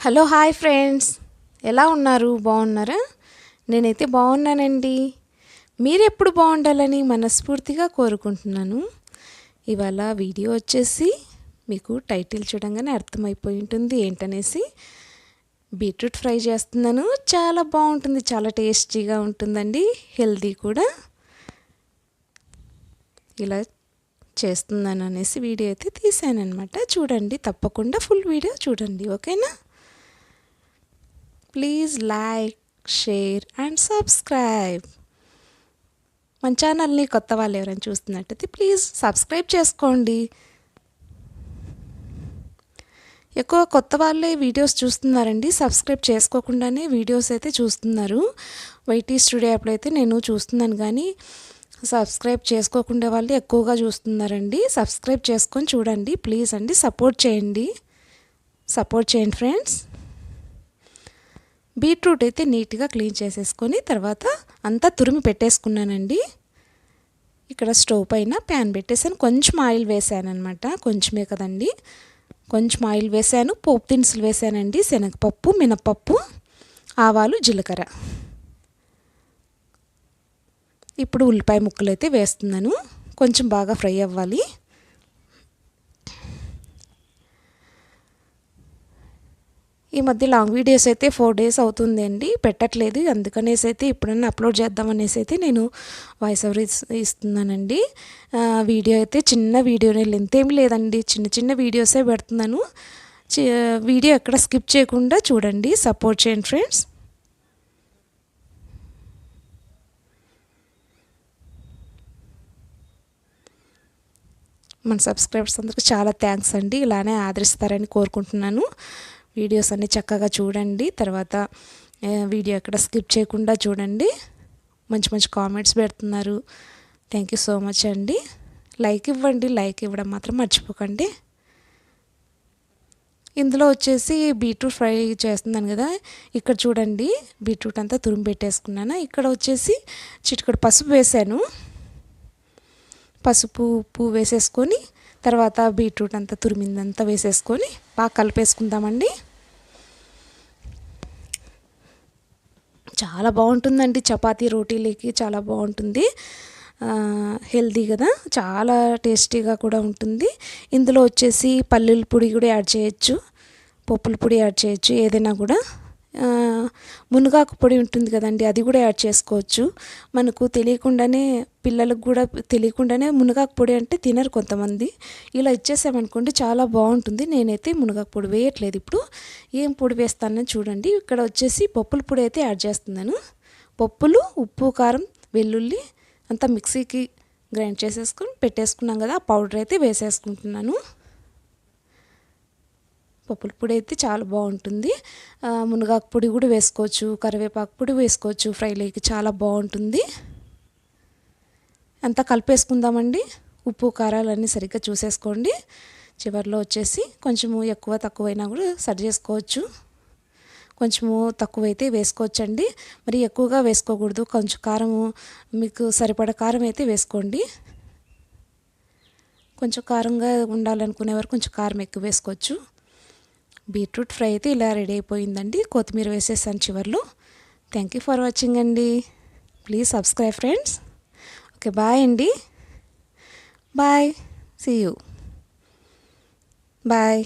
Hello hi friends, ఎలా ఉన్నారు? బాగున్నారా? నేనైతే బాగున్నానండి. మీరెప్పుడు బాగుండాలని మనస్ఫూర్తిగా కోరుకుంటున్నాను. ఇవాళ వీడియో వచ్చేసి మీకు టైటిల్ చూడంగానే అర్థమైపోయి ఉంటుంది ఏంటనేసి. బీట్రూట్ ఫ్రై చేస్తున్నాను. చాలా బాగుంటుంది, చాలా టేస్టీగా ఉంటుందండి, హెల్దీ కూడా. ఇలా చేస్తున్నాను అనేసి వీడియో అయితే తీసానమాట. చూడండి, తప్పకుండా ఫుల్ వీడియో చూడండి, ఓకేనా? Please like, share and subscribe. మన ఛానల్ని కొత్త వాళ్ళు ఎవరైనా చూస్తున్నట్టయితే ప్లీజ్ సబ్స్క్రైబ్ చేసుకోండి. ఎక్కువ కొత్త వాళ్ళే వీడియోస్ చూస్తున్నారండి, సబ్స్క్రైబ్ చేసుకోకుండానే వీడియోస్ అయితే చూస్తున్నారు. వైటీ స్టూడియో అప్పుడైతే నేను చూస్తున్నాను, కానీ సబ్స్క్రైబ్ చేసుకోకుండా వాళ్ళు ఎక్కువగా చూస్తున్నారండి. సబ్స్క్రైబ్ చేసుకొని చూడండి ప్లీజ్ అండి, సపోర్ట్ చేయండి ఫ్రెండ్స్. బీట్రూట్ అయితే నీట్గా క్లీన్ చేసేసుకొని తర్వాత అంతా తురిమి పెట్టేసుకున్నానండి. ఇక్కడ స్టవ్ పైన ప్యాన్ పెట్టేసాను, కొంచెం ఆయిల్ వేసాను అనమాట. కొంచెమే కదండి, కొంచెం ఆయిల్ వేసాను. పోపు దినుసులు వేసానండి, శనగపప్పు, మినపప్పు, ఆవాలు, జీలకర్ర. ఇప్పుడు ఉల్లిపాయ ముక్కలు అయితే వేస్తున్నాను, కొంచెం బాగా ఫ్రై అవ్వాలి. ఈ మధ్య లాంగ్ వీడియోస్ అయితే 4 days అవుతుంది అండి పెట్టట్లేదు, అందుకనేసి అయితే ఇప్పుడన్నా అప్లోడ్ చేద్దామనేసి అయితే నేను వాయిస్ ఓవర్ ఇస్తున్నానండి. వీడియో అయితే చిన్న వీడియోనే, లెంత్ ఏమి లేదండి, చిన్న చిన్న వీడియోసే పెడుతున్నాను. వీడియో ఎక్కడ స్కిప్ చేయకుండా చూడండి, సపోర్ట్ చేయండి ఫ్రెండ్స్. మన సబ్స్క్రైబర్స్ అందరికీ చాలా థ్యాంక్స్ అండి, ఇలానే ఆదరిస్తారని కోరుకుంటున్నాను. వీడియోస్ అన్నీ చక్కగా చూడండి, తర్వాత వీడియో ఎక్కడ స్కిప్ చేయకుండా చూడండి. మంచి మంచి కామెంట్స్ పెడుతున్నారు, థ్యాంక్ యూ సో మచ్ అండి. లైక్ ఇవ్వండి, లైక్ ఇవ్వడం మాత్రం మర్చిపోకండి. ఇందులో వచ్చేసి బీట్రూట్ ఫ్రై చేస్తున్నాను కదా, ఇక్కడ చూడండి బీట్రూట్ అంతా తురిమి పెట్టేసుకున్నాను. ఇక్కడ వచ్చేసి చిటికెడు పసుపు వేసాను. పసుపు, ఉప్పు వేసేసుకొని తర్వాత బీట్రూట్ అంతా తురిమిందంతా వేసేసుకొని బాగా కలిపేసుకుందామండి. చాలా బాగుంటుందండి, చపాతీ రోటీలకి చాలా బాగుంటుంది, హెల్దీ కదా, చాలా టేస్టీగా కూడా ఉంటుంది. ఇందులో వచ్చేసి పల్లీల పొడి కూడా యాడ్ చేయొచ్చు, పప్పుల పొడి యాడ్ చేయొచ్చు, ఏదైనా కూడా. మునగాకు పొడి ఉంటుంది కదండి, అది కూడా యాడ్ చేసుకోవచ్చు. మనకు తెలియకుండానే, పిల్లలకు కూడా తెలియకుండానే మునగాకు పొడి అంటే తినరు కొంతమంది. ఇలా ఇచ్చేసామనుకోండి చాలా బాగుంటుంది. నేనైతే మునగాకు పొడి వేయట్లేదు ఇప్పుడు. ఏం పొడి వేస్తానని చూడండి. ఇక్కడ వచ్చేసి పప్పుల పొడి అయితే యాడ్ చేస్తున్నాను. పప్పులు, ఉప్పు, కారం, వెల్లుల్లి అంతా మిక్సీకి గ్రైండ్ చేసేసుకొని పెట్టేసుకున్నాం కదా, ఆ పౌడర్ అయితే వేసేసుకుంటున్నాను. పప్పుల పొడి అయితే చాలా బాగుంటుంది. మునగాకు పొడి కూడా వేసుకోవచ్చు, కరివేపాకు పొడి వేసుకోవచ్చు, ఫ్రైలోకి చాలా బాగుంటుంది. అంతా కలిపేసుకుందామండి. ఉప్పు కారాలన్నీ సరిగ్గా చూసేసుకోండి. చివరిలో వచ్చేసి కొంచెము ఎక్కువ తక్కువైనా కూడా సరి చేసుకోవచ్చు. కొంచెము తక్కువైతే వేసుకోవచ్చండి, మరి ఎక్కువగా వేసుకోకూడదు. కొంచెం కారము మీకు సరిపడ కారం అయితే వేసుకోండి. కొంచెం కారంగా ఉండాలనుకునేవారు కొంచెం కారం ఎక్కువ వేసుకోవచ్చు. బీట్రూట్ ఫ్రై అయితే ఇలా రెడీ అయిపోయిందండి. కొత్తిమీర వేసేసాను చివర్లో. థ్యాంక్ యూ ఫర్ వాచింగ్ అండి. Please subscribe friends. Okay, bye అండి, బాయ్, సీ యూ, బాయ్.